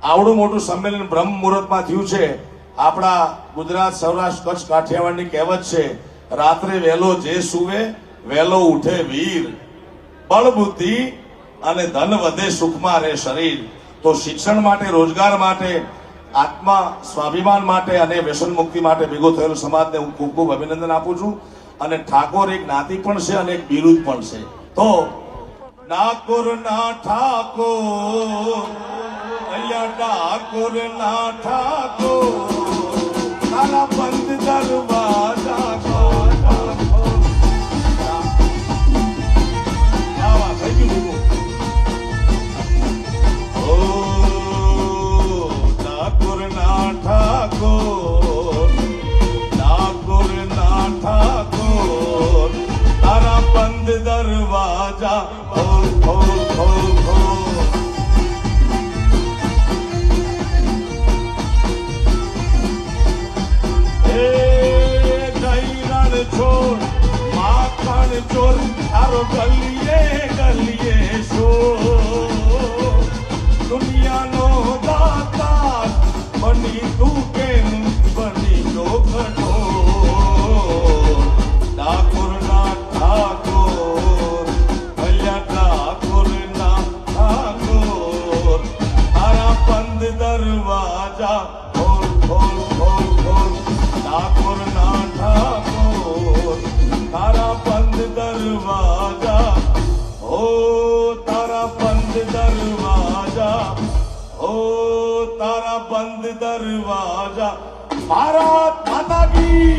આવડું મોટું સંમેલન બ્રહ્મ મુહૂર્તમાં થયું છે. આપણા ગુજરાત, સૌરાષ્ટ્ર, કચ્છ, કાઠિયાવાડની કહેવત છે, રાત્રે વહેલો જે સૂવે વહેલો ઉઠે વીર. બળ બુદ્ધિ અને ધન વધે સુખમાં રહે શરીર. તો શિક્ષણ માટે, રોજગાર માટે, આત્મા સ્વાભિમાન માટે અને વ્યસન મુક્તિ માટે ભેગો થયેલો સમાજને હું ખૂબ ખૂબ અભિનંદન આપું છું. અને ઠાકોર એક જ્ઞાતિ પણ છે અને એક બિરુદ પણ છે. તો ડાકોર ના ઠાકોર, અહીંયા ડાકોર ના ઠાકોર, તારા બંધ દરવાજા દરવાજા ખોલ ખોલ ખોલ ખોલ. એ જૈરણ છોડ માખણ ચોર, તારો ગલીએ ગલીએ શોર. દુનિયાનો દાતા બની તું કેમ બની જો કઠોર. ડાકોર ના ઠાકોર, દરવાજા ખોલ ખોલ ખોલ ખોલ. ડાકોર ના ઠાકોર, તારા બંધ દરવાજા, હો તારા બંધ દરવાજા, હો તારા બંધ દરવાજા. ભારત માતા કી